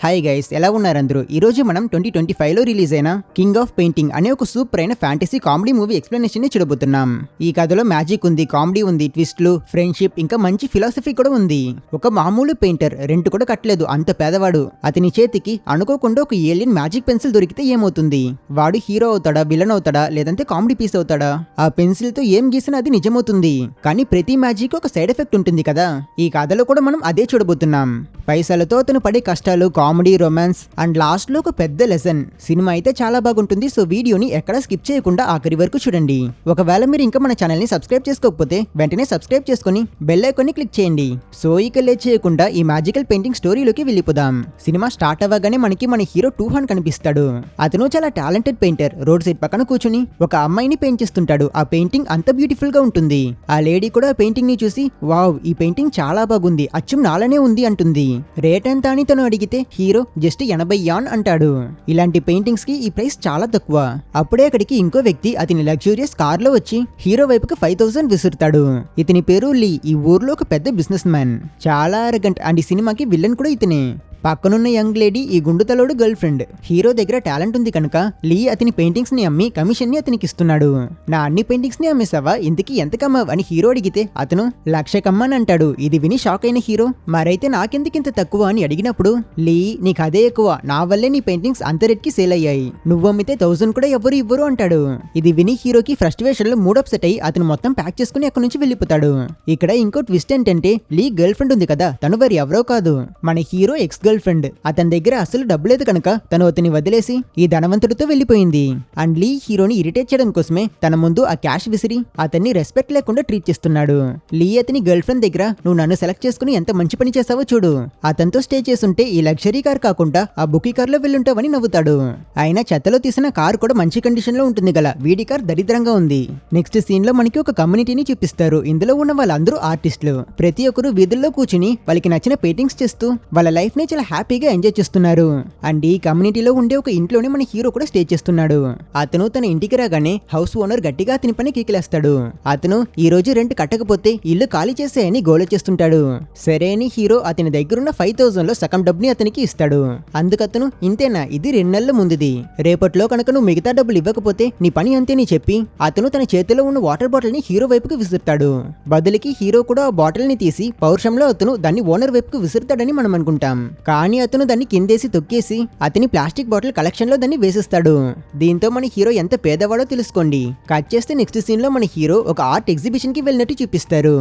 Hi guys, ఎలా ఉన్నారు అందరూ? ఈ రోజు మనం 2025లో రిలీజ్ అయిన కింగ్ ఆఫ్ పెయింటింగ్ అనే ఒక సూపర్ అయిన ఫ్యాంటసీ కామెడీ మూవీ ఎక్స్ప్లెనేషన్ ని చూడబోతున్నాం. ఈ కథలో మ్యాజిక్ ఉంది, కామెడీ ఉంది, ట్విస్ట్లు, ఫ్రెండ్షిప్ ఇంకా మంచి ఫిలాసఫీ కూడా ఉంది. ఒక మామూలు పెయింటర్ రెంట్ కూడా కట్టలేదు, అంత పేదవాడు. అతని చేతికి అనుకోకుండా ఒక ఏలియన్ మ్యాజిక్ పెన్సిల్ దొరికితే ఏమవుతుంది? వాడు హీరో అవుతాడా, విలన్ అవుతాడా, లేదంటే కామెడీ పీస్ అవుతాడా? ఆ పెన్సిల్ తో ఏం గీసినా అది నిజమవుతుంది. కానీ ప్రతి మ్యాజిక్ ఒక సైడ్ ఎఫెక్ట్ ఉంటుంది కదా. ఈ కథలో కూడా మనం అదే చూడబోతున్నాం. పైసలతో అతను పడే కష్టాలు, కామెడీ, రొమాన్స్ అండ్ లాస్ట్ లో ఒక పెద్ద లెసన్. సినిమా అయితే చాలా బాగుంటుంది. సో వీడియోని ఎక్కడ స్కిప్ చేయకుండా ఆఖరి వరకు చూడండి. ఒకవేళ మీరు ఇంకా మన ఛానల్ ని సబ్స్క్రైబ్ చేసుకోకపోతే వెంటనే సబ్స్క్రైబ్ చేసుకుని బెల్ ఐకాన్ ని క్లిక్ చేయండి. సో ఇక లేట్ చేయకుండా ఈ మ్యాజికల్ పెయింటింగ్ స్టోరీలోకి వెళ్ళిపోదాం. సినిమా స్టార్ట్ అవ్వగానే మనకి మన హీరో టూహాన్ కనిపిస్తాడు. అతను చాలా టాలెంటెడ్ పెయింటర్. రోడ్ సైడ్ పక్కన కూర్చుని ఒక అమ్మాయిని పెయింట్ చేస్తుంటాడు. ఆ పెయింటింగ్ అంత బ్యూటిఫుల్ గా ఉంటుంది. ఆ లేడీ కూడా ఆ పెయింటింగ్ ని చూసి వావ్, ఈ పెయింటింగ్ చాలా బాగుంది, అచ్చం నాలనే ఉంది అంటుంది. రేట్ ఎంత అని తను అడిగితే హీరో జస్ట్ 80 యాన్ అంటాడు. ఇలాంటి పెయింటింగ్స్ కి ఈ ప్రైస్ చాలా తక్కువ. అప్పుడే అక్కడికి ఇంకో వ్యక్తి అతని లగ్జూరియస్ కార్ లో వచ్చి హీరో వైపుకి 5000 విసురుతాడు. ఇతని పేరు లీ. ఈ ఊర్లో ఒక పెద్ద బిజినెస్ మ్యాన్. చాలా అరగంట్ అండ్ ఈ సినిమాకి విలన్ కూడా ఇతనే. పక్కనున్న యంగ్ లేడీ ఈ గుండుతలోడు గర్ల్ ఫ్రెండ్. హీరో దగ్గర టాలెంట్ ఉంది కనుక లీ అతని పెయింటింగ్స్ ని అమ్మి కమిషన్ ని అతనికి ఇస్తున్నాడు. నా అన్ని పెయింటింగ్స్ ని అమ్మేసావా, ఇంతకీ ఎంత కమ్మావు అని హీరో అడిగితే అతను 1,00,000 కమ్మని అంటాడు. ఇది విని షాక్ అయిన హీరో మరైతే నాకెందుకు ఇంత తక్కువ అని అడిగినప్పుడు లీ, నీకు అదే ఎక్కువ, నా వల్లే నీ పెయింటింగ్స్ అంత రేట్ కి సేల్ అయ్యాయి, నువ్వు అమ్మితే 1000 కూడా ఎవరు ఇవ్వరు అంటాడు. ఇది విని హీరోకి ఫ్రస్ట్రేషన్ లో మూడ్ అప్సెట్ అయ్యి అతను మొత్తం ప్యాక్ చేసుకుని అక్కడి నుంచి వెళ్ళిపోతాడు. ఇక్కడ ఇంకో ట్విస్ట్ ఏంటంటే లీ గర్ల్ ఫ్రెండ్ ఉంది కదా, తను వారు ఎవరో కాదు, మన హీరో ఎక్స్ గర్ల్ ఫ్రెండ్. అతని దగ్గర అసలు డబ్బు లేదు కనుక తను అతని వదిలేసి ఈ ధనవంతుడితో వెళ్ళిపోయింది. అండ్ లీ హీరోని ఇరిటేట్ చేయడం కోసమే తన ముందు ఆ క్యాష్ విసిరి అతన్ని రెస్పెక్ట్ లేకుండా ట్రీట్ చేస్తున్నాడు. లీ అతని గర్ల్ ఫ్రెండ్ దగ్గర నువ్వు నన్ను సెలెక్ట్ చేసుకుని ఎంత మంచి పని చేసావో చూడు, అతనితో స్టే చేస్తుంటే ఈ లగ్జరీ కార్ కాకుండా ఆ బుకీ కార్ లో వెళ్ళుంటావని నవ్వుతాడు. అయినా చెత్తలో తీసిన కార్ కూడా మంచి కండిషన్ లో ఉంటుంది గల, వీడి కార్ దరిద్రంగా ఉంది. నెక్స్ట్ సీన్ లో మనకి ఒక కమ్యూనిటీని చూపిస్తారు. ఇందులో ఉన్న వాళ్ళందరూ ఆర్టిస్టులు. ప్రతి ఒక్కరు వీధుల్లో కూర్చుని వాళ్ళకి నచ్చిన పెయింటింగ్స్ చేస్తూ వాళ్ళ లైఫ్ ని చాలా హ్యాపీగా ఎంజాయ్ చేస్తున్నారు. అండ్ ఈ కమ్యూనిటీలో ఉండే ఒక ఇంట్లోనే మన హీరో కూడా స్టే చేస్తున్నాడు. అతను తన ఇంటికి రాగానే హౌస్ ఓనర్ గట్టిగా అతని పని కీకిలేస్తాడు. అతను ఈ రోజు రెంట్ కట్టకపోతే ఇల్లు ఖాళీ చేసేయని గోల చేస్తుంటాడు. సరే అని హీరో అతని దగ్గరున్న 5000 లో సగం డబ్బుని అతనికి ఇస్తాడు. అందుకతను ఇంతేనా, ఇది 2 నెలల ముందుది, రేపట్లో కనుక నువ్వు మిగతా డబ్బులు ఇవ్వకపోతే నీ పని అంతేని చెప్పి అతను తన చేతిలో ఉన్న వాటర్ బాటిల్ ని హీరో వైపుకి విసురుతాడు. బదులుకి హీరో కూడా ఆ బాటిల్ ని తీసి పౌరుషంలో అతను దాన్ని ఓనర్ వైపుకి విసురుతాడని మనం అనుకుంటాం. కానీ అతను దాన్ని కిందేసి తొక్కేసి అతని ప్లాస్టిక్ బాటిల్ కలెక్షన్ లో దాన్ని వేసిస్తాడు. దీంతో మన హీరో ఎంత పేదవాడో తెలుసుకోండి. కట్ చేస్తే నెక్స్ట్ సీన్ లో మన హీరో ఒక ఆర్ట్ ఎగ్జిబిషన్ కి వెళ్ళినట్టు చూపిస్తారు.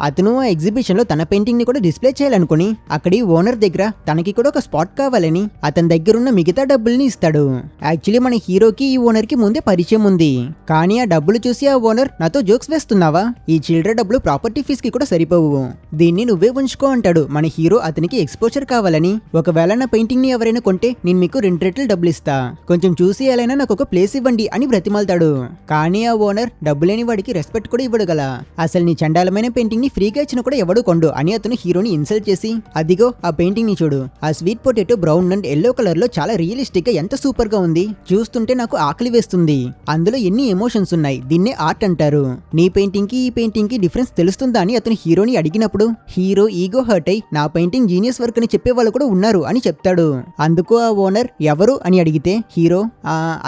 అతను ఆ ఎగ్జిబిషన్ లో తన పెయింటింగ్ ని కూడా డిస్ప్లే చేయాలనుకుని అక్కడి ఓనర్ దగ్గర తనకి కూడా ఒక స్పాట్ కావాలని అతని దగ్గర ఉన్న మిగతా డబ్బుల్ని ఇస్తాడు. యాక్చువల్లీ మన హీరోకి ఈ ఓనర్ కి ముందే పరిచయం ఉంది. కానీ ఆ డబ్బులు చూసి ఆ ఓనర్ నాతో జోక్స్ వేస్తున్నావా, ఈ చిల్డ్ర డబ్బులు ప్రాపర్టీ ఫీజ్ కి కూడా సరిపోవు, దీన్ని నువ్వే ఉంచుకో అంటాడు. మన హీరో అతనికి ఎక్స్పోజర్ కావాలని ఒకవేళ నా పెయింటింగ్ ని ఎవరైనా కొంటే నేను మీకు 2 రెట్లు డబ్బులు ఇస్తా, కొంచెం చూసి ఎలా నాకు ఒక ప్లేస్ ఇవ్వండి అని బ్రతిమాలతాడు. కానీ ఆ ఓనర్ డబ్బు లేని వాడికి రెస్పెక్ట్ కూడా ఇవ్వడు గల, అసలు నీ చండాలమైన పెయింటింగ్ ని ఫ్రీగా ఇచ్చిన కూడా ఎవడు కొండు అని అతను హీరోని ఇన్సల్ట్ చేసి అదిగో ఆ పెయింటింగ్ ని చూడు, ఆ sweet potato brown and yellow colour లో చాలా రియలిస్టిక్ గా ఎంత సూపర్ గా ఉంది, చూస్తుంటే నాకు ఆకలి వేస్తుంది, అందులో ఎన్ని ఎమోషన్స్ ఉన్నాయి, దీన్నే ఆర్ట్ అంటారు, నీ పెయింటింగ్ కి ఈ పెయింటింగ్ కి డిఫరెన్స్ తెలుస్తుందా అని అతను హీరోని అడిగినప్పుడు హీరో ఈగో హర్ట్ అయి నా పెయింటింగ్ జీనియస్ వర్క్ అని చెప్పే వాళ్ళు కూడా ఉన్నారు అని చెప్తాడు. అందుకు ఆ ఓనర్ ఎవరు అని అడిగితే హీరో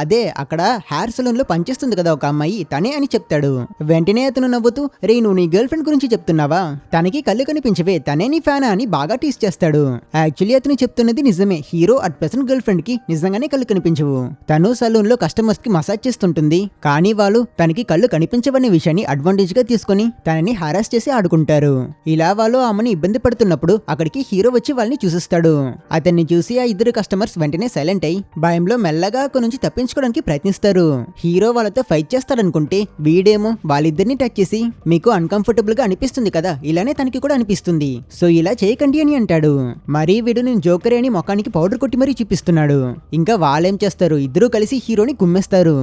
అదే అక్కడ హెయిర్ సలూన్ లో పనిచేస్తుంది కదా ఒక అమ్మాయి, తనే అని చెప్తాడు. వెంటనే అతను నవ్వుతూ రే నువ్వు నీ గర్ల్ ఫ్రెండ్ గురించి చెప్తున్నావా, తనకి కళ్ళు కనిపించవే, తనే నీ ఫ్యానా అని బాగా టీస్ చేస్తాడు. యాక్చువల్లీ అతను చెప్తున్నది నిజమే, hero at present girl friend కి నిజంగానే కళ్ళు కనిపించవు. తను సలూన్ లో కస్టమర్స్ కి మసాజ్ చేస్తుంటుంది. కానీ వాళ్ళు తనకి కళ్ళు కనిపించవనే విషయాన్ని అడ్వాంటేజ్ గా తీసుకుని తనని హారాస్ చేసి ఆడుకుంటారు. ఇలా వాళ్ళు ఆమెను ఇబ్బంది పడుతున్నప్పుడు అక్కడికి హీరో వచ్చి వాళ్ళని చూసిస్తాడు. అతన్ని చూసి ఆ ఇద్దరు కస్టమర్స్ వెంటనే సైలెంట్ అయి భయంలో మెల్లగా అక్కడి నుంచి తప్పించుకోవడానికి ప్రయత్నిస్తారు. హీరో వాళ్ళతో ఫైట్ చేస్తాడనుకుంటే వీడేమో వాళ్ళిద్దరిని టచ్ చేసి మీకు అన్కంఫర్టబుల్ గా అనిపిస్తుంది కదా, ఇలానే తనకి కూడా అనిపిస్తుంది, సో ఇలా చేయకండి అని అంటాడు. మరీ వీడు నేను జోకరే అని ముఖానికి పౌడర్ కొట్టి మరీ చూపిస్తున్నాడు. ఇంకా వాళ్ళేం చేస్తారు, ఇద్దరూ కలిసి హీరోని గుమ్మేస్తారు.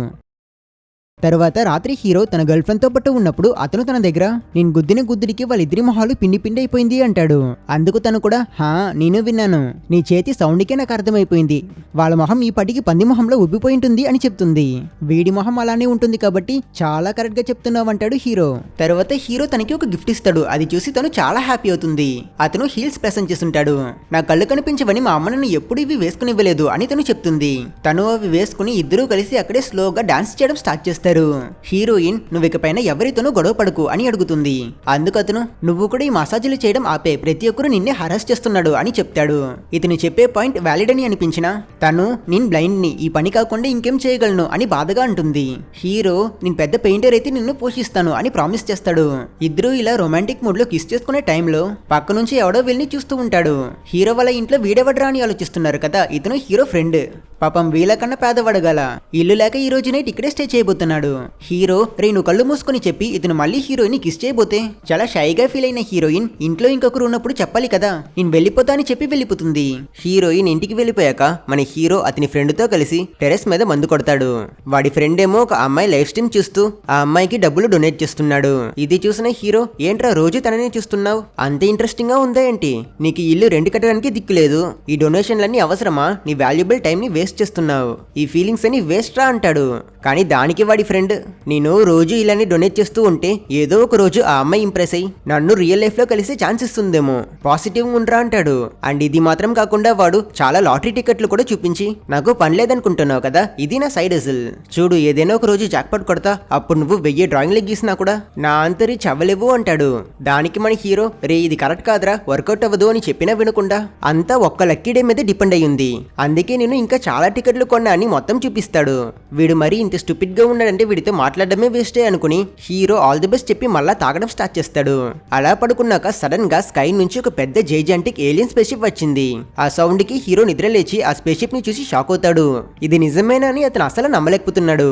తర్వాత రాత్రి హీరో తన గర్ల్ ఫ్రెండ్ తో పాటు ఉన్నప్పుడు అతను తన దగ్గర నేను గుద్దిన గుద్దుడికి వాళ్ళిద్దరి మొహాలు పిండి పిండి అయిపోయింది అంటాడు. అందుకు తను కూడా హా నేను విన్నాను, నీ చేతి సౌండ్కే నాకు అర్థమైపోయింది, వాళ్ళ మొహం ఈ పటికి పంది మొహంలో ఉబ్బిపోయి ఉంటుంది అని చెప్తుంది. వీడి మొహం అలానే ఉంటుంది కాబట్టి చాలా కరెక్ట్ గా చెప్తున్నావు అంటాడు హీరో. తర్వాత హీరో తనకి ఒక గిఫ్ట్ ఇస్తాడు. అది చూసి తను చాలా హ్యాపీ అవుతుంది. అతను హీల్స్ ప్రెసెంట్ చేస్తుంటాడు. నా కళ్ళు కనిపించవని మా అమ్మ నన్ను ఎప్పుడు ఇవి వేసుకునివ్వలేదు అని తను చెప్తుంది. తను అవి వేసుకుని ఇద్దరూ కలిసి అక్కడే స్లోగా డాన్స్ చేయడం స్టార్ట్ చేస్తారు. హీరోయిన్ నువ్వు ఇకపైన ఎవరితోనూ గొడవ పడకు అని అడుగుతుంది. అందుకు అతను నువ్వు కూడా ఈ మసాజులు చేయడం ఆపే, ప్రతి ఒక్కరు నిన్నే హరాస్ చేస్తున్నాడు అని చెప్తాడు. ఇతను చెప్పే పాయింట్ వ్యాలిడ్ అని అనిపించినా తను నేను బ్లైండ్ ని, ఈ పని కాకుండా ఇంకేం చేయగలను అని బాధగా అంటుంది. హీరో నేను పెద్ద పెయింటర్ అయితే నిన్ను పోషిస్తాను అని ప్రామిస్ చేస్తాడు. ఇద్దరు ఇలా రొమాంటిక్ మూడ్ లో కిస్ చేసుకునే టైంలో పక్క నుంచి ఎవడో వీళ్ళని చూస్తూ ఉంటాడు. హీరో వాళ్ళ ఇంట్లో వీడెవడ్రా అని ఆలోచిస్తున్నారు కదా, ఇతను హీరో ఫ్రెండ్. పాపం వీళ్ళకన్నా పేదవాడు గల, ఇల్లు లేక ఈ రోజు నైట్ ఇక్కడే స్టే చేయబోతున్నాడు. హీరో రే నువ్వు కళ్ళు మూసుకొని చెప్పి ఇతను మళ్ళీ హీరోయిన్ కిస్ చేయబోతే చాలా షైగా ఫీల్ అయిన హీరోయిన్ ఇంట్లో ఇంకొకరు ఉన్నప్పుడు చెప్పాలి కదా, నేను వెళ్ళిపోతా అని చెప్పి వెళ్ళిపోతుంది. హీరోయిన్ ఇంటికి వెళ్ళిపోయాక మన హీరో అతని ఫ్రెండ్ తో కలిసి టెరెస్ మీద మందు కొడతాడు. వాడి ఫ్రెండ్ ఏమో ఒక అమ్మాయి లైవ్ స్ట్రీమ్ చూస్తూ ఆ అమ్మాయికి డబ్బులు డొనేట్ చేస్తున్నాడు. ఇది చూసిన హీరో ఏంట్రా రోజు తననే చూస్తున్నావు, అంత ఇంట్రెస్టింగ్ గా ఉందా ఏంటి, నీకు ఇల్లు రెంట్ కట్టడానికి దిక్కు లేదు, ఈ డొనేషన్లన్నీ అవసరమా, నీ వాల్యుబుల్ టైం ని వేస్ట్ చేస్తున్నావు, ఈ ఫీలింగ్స్ అని వేస్ట్ రా అంటాడు. కానీ దానికి వాడి ఫ్రెండ్ నేను రోజు ఇలానే డొనేట్ చేస్తూ ఉంటే ఏదో ఒక రోజు ఆ అమ్మాయి ఇంప్రెస్ అయ్యి నన్ను రియల్ లైఫ్ లో కలిసే ఛాన్స్ ఇస్తుందేమో, పాజిటివ్ ఉండరా అంటాడు. అండ్ ఇది మాత్రం కాకుండా వాడు చాలా లాటరీ టికెట్లు కూడా చూపించి నాకు పని లేదనుకుంటున్నావు కదా, ఇది నా సైడ్ హజిల్, చూడు ఏదైనా ఒక రోజు జాక్పాట్ కొడతా, అప్పుడు నువ్వు 1000 డ్రాయింగ్లు గీసినా కూడా నా అంతరి చవ్వలేవు అంటాడు. దానికి మన హీరో రే ఇది కరెక్ట్ కాదురా, వర్కౌట్ అవ్వదు అని చెప్పినా వినకుండా అంతా ఒక్క లక్కీ డే మీద డిపెండ్ అయ్యింది, అందుకే నేను ఇంకా చాలా టికెట్లు కొన్నా అని మొత్తం చూపిస్తాడు. వీడు మరీ ఇంత స్టూపిడ్ గా ఉన్నాడంటే వీడితో మాట్లాడడమే వేస్టే అనుకుని హీరో ఆల్ ది బెస్ట్ చెప్పి మళ్ళా తాగడం స్టార్ట్ చేస్తాడు. అలా పడుకున్నాక సడన్ గా స్కై నుంచి ఒక పెద్ద జైజాంటిక్ ఏలియన్ స్పేషిప్ వచ్చింది. ఆ సౌండ్ కి హీరో నిద్ర లేచి ఆ స్పేషిప్ ని చూసి షాక్ అవుతాడు. ఇది నిజమేనా అని అతను అసలు నమ్మలేకపోతున్నాడు.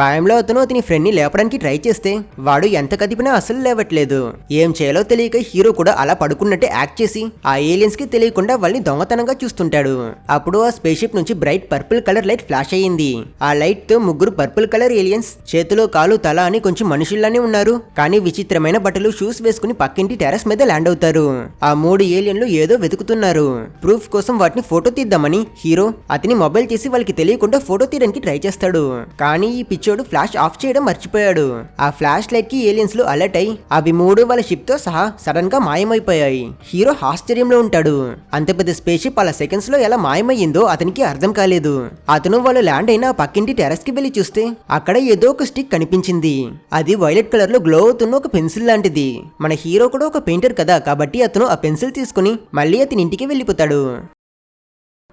భయంలో అతను అతని ఫ్రెండ్ ని లేపడానికి ట్రై చేస్తే వాడు ఎంత కదిపినా అసలు లేవట్లేదు. ఏం చేయాలో తెలియక హీరో కూడా అలా పడుకున్నట్టే యాక్ట్ చేసి ఆ ఏలియన్స్ కి తెలియకుండా వాళ్ళని దొంగతనంగా చూస్తుంటాడు. అప్పుడు ఆ స్పేషిప్ నుంచి bright purple colour light flash అయ్యింది. ఆ లైట్ తో ముగ్గురు పర్పుల్ కలర్ ఏలియన్స్ చేతిలో కాలు తల అని కొంచెం మనుషుల్లానే ఉన్నారు, కానీ విచిత్రమైన బట్టలు షూస్ వేసుకుని పక్కింటి టెర్రస్ మీద ల్యాండ్ అవుతారు. ఆ 3 ఏలియన్లు ఏదో వెతుకుతున్నారు. ప్రూఫ్ కోసం వాటిని ఫోటో తీద్దామని హీరో అతని మొబైల్ చేసి వాళ్ళకి తెలియకుండా ఫోటో తీయడానికి ట్రై చేస్తాడు. కానీ ఈ పిచ్చోడు ఫ్లాష్ ఆఫ్ చేయడం మర్చిపోయాడు. ఆ ఫ్లాష్ లైట్ కి ఏలియన్స్ లు అలర్ట్ అయి అవి 3 వాళ్ళ షిప్ తో సహా సడన్ గా మాయమైపోయాయి. హీరో ఆశ్చర్యంలో ఉంటాడు. అంత పెద్ద స్పేస్ షిప్ అలా సెకండ్స్ లో ఎలా మాయమయ్యిందో అతనికి అర్థం కాలేదు. అతను వాళ్ళు ల్యాండ్ అయిన పక్కింటి టెర్రస్ కి వెళ్లి చూస్తే అక్కడ ఏదో ఒక స్టిక్ కనిపించింది. అది వైలెట్ కలర్ లో గ్లో అవుతున్న ఒక పెన్సిల్ లాంటిది. మన హీరో కూడా ఒక పెయింటర్ కదా, కాబట్టి అతను ఆ పెన్సిల్ తీసుకుని మళ్ళీ అతని ఇంటికి వెళ్ళిపోతాడు.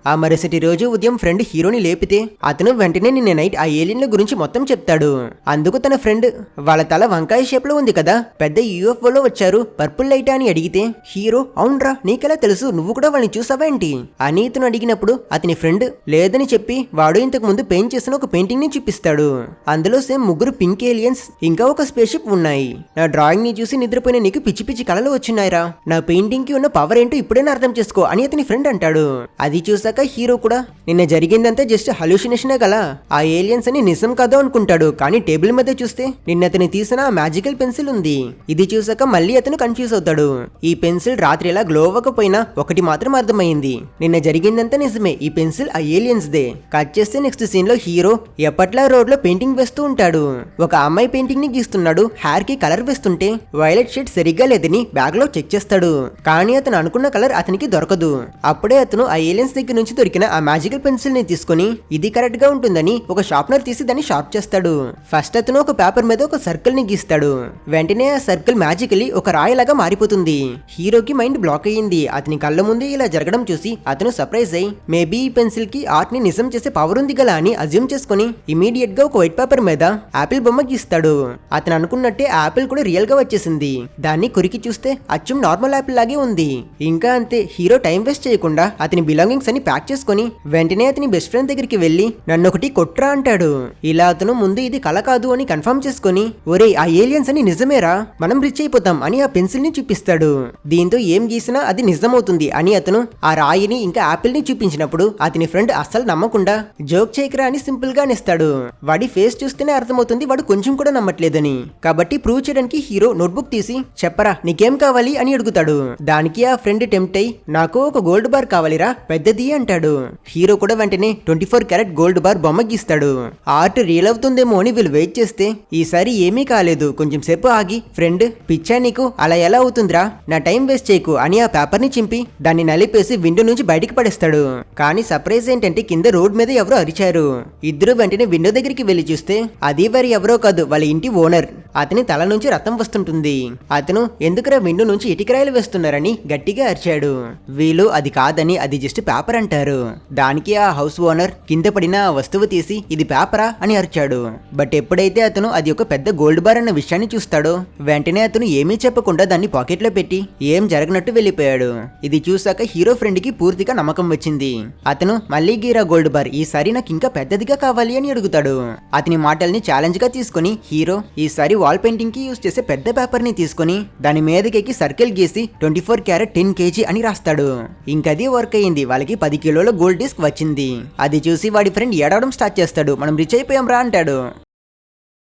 ఆ మరుసటి రోజు ఉదయం ఫ్రెండ్ హీరోని లేపితే అతను వెంటనే నిన్న నైట్ ఆ ఏలియన్ల గురించి మొత్తం చెప్తాడు. అందుకు తన ఫ్రెండ్ వాళ్ళ తల వంకాయ షేప్ లో ఉంది కదా, పెద్ద యూఎఫ్ఓలో వచ్చారు పర్పుల్ లైట్ అని అడిగితే హీరో అవునరా నీకెలా తెలుసు, నువ్వు కూడా వాళ్ళని చూసావా ఏంటి అని ఇతను అడిగినప్పుడు అతని ఫ్రెండ్ లేదని చెప్పి వాడు ఇంతకు ముందు పెయింట్ చేసిన ఒక పెయింటింగ్ ని చూపిస్తాడు. అందులో సేమ్ 3 పింక్ ఏలియన్స్ ఇంకా ఒక స్పేస్ షిప్ ఉన్నాయి. నా డ్రాయింగ్ ని చూసి నిద్రపోయిన నీకు పిచ్చి పిచ్చి కళలు వచ్చినాయిరా, నా పెయింటింగ్ కి ఉన్న పవర్ ఏంటో ఇప్పుడైనా అర్థం చేసుకో అని అతని ఫ్రెండ్ అంటాడు. అది చూసాక హీరో కూడా నిన్న జరిగిందంతా జస్ట్ హల్యూసినేషనే గలా, ఆ ఏలియన్స్ అని నిజం కాదు అనుకుంటాడు. కానీ టేబుల్ మీద చూస్తే నిన్న అతను తీసిన మ్యాజికల్ పెన్సిల్ ఉంది. ఇది చూసాక మళ్ళీ అతను కన్ఫ్యూజ్ అవుతాడు. ఈ పెన్సిల్ రాత్రి ఎలా గ్లో అవ్వకపోయినా ఒకటి మాత్రం అర్థమైంది, నిన్న జరిగిందంతా నిజమే, ఈ పెన్సిల్ ఆ ఏలియన్స్ దే. కట్ చేస్తే నెక్స్ట్ సీన్ లో హీరో ఎప్పట్లా రోడ్ లో పెయింటింగ్ వేస్తూ ఉంటాడు. ఒక అమ్మాయి పెయింటింగ్ ని గీస్తున్నాడు. హెయిర్ కి కలర్ వేస్తుంటే వైలెట్ షేడ్ సరిగ్గా లేదని బ్యాగ్ లో చెక్ చేస్తాడు. కానీ అతను అనుకున్న కలర్ అతనికి దొరకదు. అప్పుడే అతను ఆ ఏలియన్స్ దగ్గర నుంచి దొరికిన ఆ మ్యాజికల్ పెన్సిల్ ని తీసుకుని ఇది కరెక్ట్ గా ఉంటుందని ఒక షార్ప్నర్ తీసి దాన్ని షార్ప్ చేస్తాడు. ఫస్ట్ అతను ఒక పేపర్ మీద ఒక సర్కిల్ ని గీస్తాడు. వెంటనే ఆ సర్కిల్ మ్యాజికలీ ఒక రాయిలాగా మారిపోతుంది. హీరోకి మైండ్ బ్లాక్ అయ్యింది. అతని కళ్ళ ముందే ఇలా జరగడం చూసి అతను సర్ప్రైజ్ అయ్యి మేబీ ఈ పెన్సిల్ కి ఆర్ట్ ని నిజం చేసే పవర్ ఉంది గల అని అజ్యూమ్ చేసుకుని ఇమీడియట్ గా ఒక వైట్ పేపర్ మీద ఆపిల్ బొమ్మ గీస్తాడు. అతను అనుకున్నట్టే ఆపిల్ కూడా రియల్ గా వచ్చేసింది. దాన్ని కొరికి చూస్తే అచ్చం నార్మల్ ఆపిల్ లాగే ఉంది. ఇంకా అంతే, హీరో టైం వేస్ట్ చేయకుండా అతని బిలాంగింగ్స్ అని ప్యాక్ చేసుకుని వెంటనే అతని బెస్ట్ ఫ్రెండ్ దగ్గరికి వెళ్లి నన్నొకటి కొట్రా అంటాడు. ఇలా అతను ముందు ఇది కల కాదు అని కన్ఫర్మ్ చేసుకుని ఒరే ఆ ఏలియన్స్ అని నిజమేరా, మనం రిచ్ అయిపోతాం అని ఆ పెన్సిల్ ని చూపిస్తాడు. దీంతో ఏం గీసినా అది నిజమవుతుంది అని అతను ఆ రాయిని ఇంకా యాపిల్ ని చూపించినప్పుడు అతని ఫ్రెండ్ అస్సలు నమ్మకుండా జోక్ చేయకరా అని సింపుల్ గా అనేస్తాడు. వాడి ఫేస్ చూస్తేనే అర్థమవుతుంది వాడు కొంచెం కూడా నమ్మట్లేదని. కాబట్టి ప్రూవ్ చేయడానికి హీరో నోట్బుక్ తీసి చెప్పరా నీకేం కావాలి అని అడుగుతాడు. దానికి ఆ ఫ్రెండ్ టెంప్ట్ అయి నాకు ఒక గోల్డ్ బార్ కావాలిరా పెద్దది అంటాడు. హీరో కూడా వెంటనే 24 క్యారెట్ గోల్డ్ బార్ బొమ్మ గీస్తాడు. ఆర్ట్ రియల్ అవుతుందేమో అని వీళ్ళు వెయిట్ చేస్తే ఈసారి ఏమీ కాలేదు. కొంచెం సేపు ఆగి ఫ్రెండ్ పిచ్చా నీకు అలా ఎలా అవుతుందిరా, నా టైం వేస్ట్ చేయకు అని ఆ పేపర్ ని చింపి దాన్ని నలిపేసి విండో నుంచి బయటికి పడేస్తాడు. కానీ సర్ప్రైజ్ ఏంటంటే కింద రోడ్ మీద ఎవరో అరిచారు. ఇద్దరు వెంటనే విండో దగ్గరికి వెళ్లి చూస్తే అది వారి ఎవరో కాదు వాళ్ళ ఇంటి ఓనర్. అతని తల నుంచి రక్తం వస్తుంటుంది. అతను ఎందుకురా విండో నుంచి ఇటుకరాయలు వేస్తున్నారని గట్టిగా అరిచాడు. వీళ్ళు అది కాదని అది జస్ట్ పేపర్ అంటారు. దానికి ఆ హౌస్ ఓనర్ కింద పడిన ఆ వస్తువు తీసి ఇది పేపరా అని అరిచాడు. బట్ ఎప్పుడైతే అతను అది ఒక పెద్ద గోల్డ్ బార్ అన్న విషయాన్ని చూస్తాడో వెంటనే అతను ఏమీ చెప్పకుండా దాన్ని పాకెట్ లో పెట్టి ఏం జరగనట్టు వెళ్లిపోయాడు. ఇది చూసాక హీరో ఫ్రెండ్ కి పూర్తిగా నమ్మకం వచ్చింది. అతను మళ్ళీ గీరా గోల్డ్ బార్ ఈసారి నాకు ఇంకా పెద్దదిగా కావాలి అని అడుగుతాడు. అతని మాటల్ని ఛాలెంజ్ గా తీసుకుని హీరో ఈసారి వాల్ పెయింటింగ్ కి యూజ్ చేసే పెద్ద పేపర్ ని తీసుకుని దాని మీదకి సర్కిల్ గీసి 24 క్యారెట్ 10 kg అని రాస్తాడు. ఇంకది వర్క్ అయ్యింది. వాళ్ళకి 10 కిలోల గోల్డ్ డిస్క్ వచ్చింది. అది చూసి వాడి ఫ్రెండ్ ఏడవడం స్టార్ట్ చేస్తాడు. మనం రిచ్ అయిపోయాం రా అంటాడు.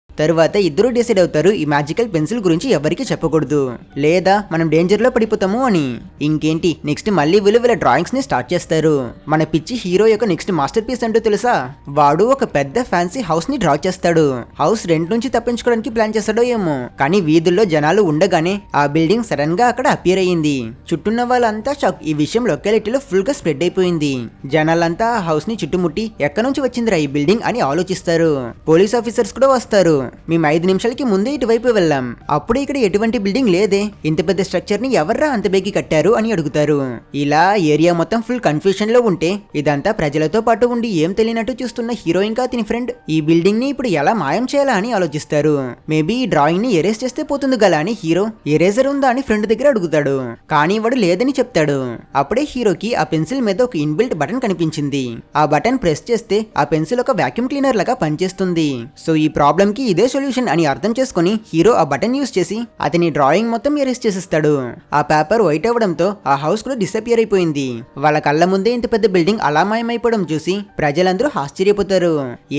తరువాత ఇద్దరు డిసైడ్ అవుతారు ఈ మ్యాజికల్ పెన్సిల్ గురించి ఎవరికి చెప్పకూడదు లేదా మనం డేంజర్ లో పడిపోతాము అని. ఇంకేంటి నెక్స్ట్ మళ్ళీ వీళ్ళ డ్రాయింగ్స్ ని స్టార్ట్ చేస్తారు. మన పిచ్చి హీరో యొక్క నెక్స్ట్ మాస్టర్ పీస్ అంటూ తెలుసా, వాడు ఒక పెద్ద ఫ్యాన్సీ హౌస్ ని డ్రా చేస్తాడు. హౌస్ రెంట్ నుంచి తప్పించుకోవడానికి ప్లాన్ చేస్తాడో ఏమో కానీ వీధుల్లో జనాలు ఉండగానే ఆ బిల్డింగ్ సడన్ గా అక్కడ అపియర్ అయ్యింది. చుట్టూన్న వాళ్ళంతా షాక్. ఈ విషయం లొకాలిటీలో ఫుల్ గా స్ప్రెడ్ అయిపోయింది. జనాలంతా ఆ హౌస్ ని చుట్టుముట్టి ఎక్కడి నుంచి వచ్చిందిరా ఈ బిల్డింగ్ అని ఆలోచిస్తారు. పోలీస్ ఆఫీసర్స్ కూడా వస్తారు. మేము 5 నిమిషాలకి ముందే ఇటువైపు వెళ్ళాం, అప్పుడు ఇక్కడ ఎటువంటి బిల్డింగ్ లేదే, ఇంత పెద్ద స్ట్రక్చర్ ని ఎవర్రా అంత బేగి కట్టారు అని అడుగుతారు. ఇలా ఏరియా మొత్తం ఫుల్ కన్ఫ్యూషన్ లో ఉంటే ఇదంతా ప్రజలతో పాటు ఉండి ఏం తెలియనట్టు చూస్తున్న హీరో ఇంకా అతని ఫ్రెండ్ ఈ బిల్డింగ్ ని ఇప్పుడు ఎలా మాయం చేయాలా అని ఆలోచిస్తారు. మేబీ ఈ డ్రాయింగ్ ని ఎరేజ్ చేస్తే పోతుంది గల అని హీరో ఎరేజర్ ఉందా అని ఫ్రెండ్ దగ్గర అడుగుతాడు. కానీ వాడు లేదని చెప్తాడు. అప్పుడే హీరోకి ఆ పెన్సిల్ మీద ఒక ఇన్బిల్ట్ బటన్ కనిపించింది. ఆ బటన్ ప్రెస్ చేస్తే ఆ పెన్సిల్ ఒక వాక్యూమ్ క్లీనర్ లాగా పనిచేస్తుంది. సో ఈ ప్రాబ్లం కి ఇదే సొల్యూషన్ అని అర్థం చేసుకుని హీరో ఆ బటన్ యూస్ చేసి అతని డ్రాయింగ్ మొత్తం ఎరేజ్ చేసేస్తాడు. ఆ పేపర్ వైట్ అవడంతో ఆ హౌస్ కూడా డిసపియర్ అయిపోయింది. వాళ్ళ కళ్ళ ముందే ఇంత పెద్ద బిల్డింగ్ అలా మాయమైపోవడం చూసి ప్రజలందరూ ఆశ్చర్యపోతారు.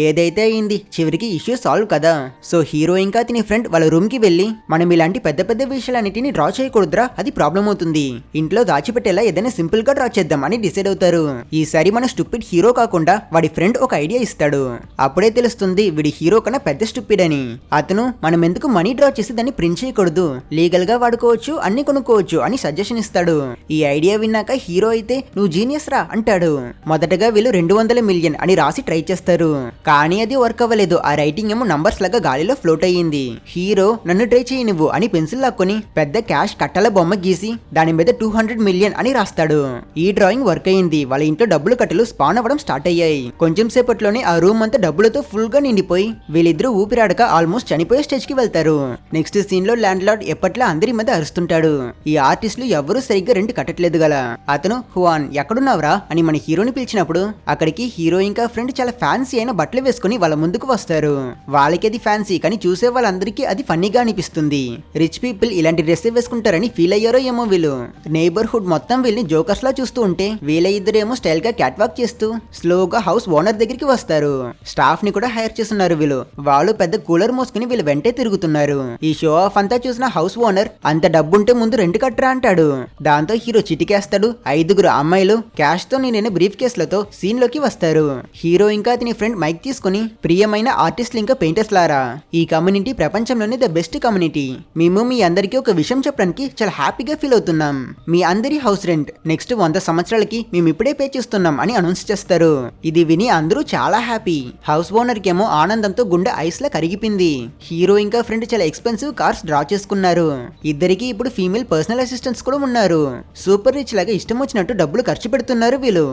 ఏదైతే అయింది చివరికి ఇష్యూ సాల్వ్ కదా. సో హీరో ఇంకా అతని ఫ్రెండ్ వాళ్ళ రూమ్ కి వెళ్లి మనం ఇలాంటి పెద్ద పెద్ద విషయాలన్నిటిని డ్రా చేయకూడదురా, అది ప్రాబ్లం అవుతుంది, ఇంట్లో దాచిపెట్టేలా ఏదైనా సింపుల్ గా డ్రా చేద్దాం అని డిసైడ్ అవుతారు. ఈసారి మన స్టూపిడ్ హీరో కాకుండా వాడి ఫ్రెండ్ ఒక ఐడియా ఇస్తాడు. అప్పుడే తెలుస్తుంది వీడి హీరో కన్నా పెద్ద స్టూపిడ్ అని. అతను మనం ఎందుకు మనీ డ్రా చేసి దాన్ని ప్రింట్ చేయకూడదు, లీగల్ గా వాడుకోవచ్చు, అన్ని కొనుక్కోవచ్చు అని సజెషన్ ఇస్తాడు. ఈ ఐడియా విన్నాక హీరో అయితే నువ్వు జీనియస్ రా అంటాడు. మొదటగా వీళ్ళు 200 మిలియన్ అని రాసి ట్రై చేస్తారు. కానీ అది వర్క్ అవ్వలేదు. ఆ రైటింగ్ ఏమో నంబర్స్ లాగా గాలిలో ఫ్లోట్ అయ్యింది. హీరో నన్ను ట్రై చేయి నువ్వు అని పెన్సిల్ లాక్కొని పెద్ద క్యాష్ కట్టల బొమ్మ గీసి దాని మీద 200 మిలియన్ అని రాస్తాడు. ఈ డ్రాయింగ్ వర్క్ అయ్యింది. వాళ్ళ ఇంట్లో డబ్బులు కట్టలు స్పాన్ అవ్వడం స్టార్ట్ అయ్యాయి. కొంచెం సేపట్లోనే ఆ రూమ్ అంతా డబ్బులతో ఫుల్ గా నిండిపోయి వీళ్ళిద్దరూ ఊపిరాడక ఆల్మోస్ట్ చనిపోయే స్టేజ్ కి వెళ్తారు. నెక్స్ట్ సీన్ లో ల్యాండ్ లార్డ్ ఎప్పట్లా అందరి మీద అరుస్తుంటాడు. ఈ ఆర్టిస్టులు ఎవరూ సరిగ్గా రెంట్ కట్టట్లేదు గల. అతను హువాన్ ఎక్కడున్నావురా అని మన హీరోని పిలిచినప్పుడు అక్కడికి హీరో ఇంకా ఫ్రెండ్ చాలా ఫ్యాన్సీ అయిన బట్టలు వేసుకుని వాళ్ళ ముందుకు వస్తారు. వాళ్ళకి అది ఫ్యాన్సీ కానీ చూసే వాళ్ళందరికీ అది ఫన్నీగా అనిపిస్తుంది. రిచ్ పీపుల్ ఇలాంటి డ్రెస్ వేసుకుంటారని ఫీల్ అయ్యారో ఏమో వీళ్ళు. నైబర్హుడ్ మొత్తం వీళ్ళని జోకర్స్ లా చూస్తూ ఉంటే వీళ్ళ ఇద్దరేమో స్టైల్ గా క్యాట్ వాక్ చేస్తూ స్లోగా హౌస్ ఓనర్ దగ్గరికి వస్తారు. స్టాఫ్ ని కూడా హైర్ చేస్తున్నారు వీళ్ళు. వాళ్ళు పెద్ద కూలర్ మోసుకుని వీళ్ళు వెంటే తిరుగుతున్నారు. ఈ షో ఆఫ్ అంతా చూసిన హౌస్ ఓనర్ అంత డబ్బుంటే ముందు రెంట్ కట్టరా అంటాడు. దాంతో హీరో చిటికేస్తాడు. 5 అమ్మాయిలు క్యాష్ తో నేను బ్రీఫ్ కేసులతో సీన్ లోకి వస్తారు. హీరో ఇంకా అతని ఫ్రెండ్ మైక్ తీసుకుని ప్రియమైన ఆర్టిస్టులు ఇంకా పెయింటర్స్ లారా, ఈ కమ్యూనిటీ ప్రపంచంలోనే ద బెస్ట్ కమ్యూనిటీ. మేము మీ అందరికీ ఒక విషయం చెప్పడానికి చాలా హ్యాపీగా ఫీల్ అవుతున్నాం. మీ అందరి హౌస్ రెంట్ నెక్స్ట్ 100 సంవత్సరాలకి మేము ఇప్పుడే పే చేస్తున్నాం అని అనౌన్స్ చేస్తారు. ఇది విని అందరూ చాలా హ్యాపీ. హౌస్ ఓనర్ కేమో ఆనందంతో గుండె ఐస్ లా కరిగిపోయింది. హీరో ఇంకా ఫ్రెండ్ చాలా ఎక్స్పెన్సివ్ కార్స్ డ్రా చేసుకున్నారు. ఇద్దరికి ఇప్పుడు ఫీమేల్ పర్సనల్ అసిస్టెంట్స్ కూడా ఉన్నారు. సూపర్ రిచ్ లాగా ఇష్టం వచ్చినట్టు డబ్బులు ఖర్చు పెడుతున్నారు వీళ్ళు.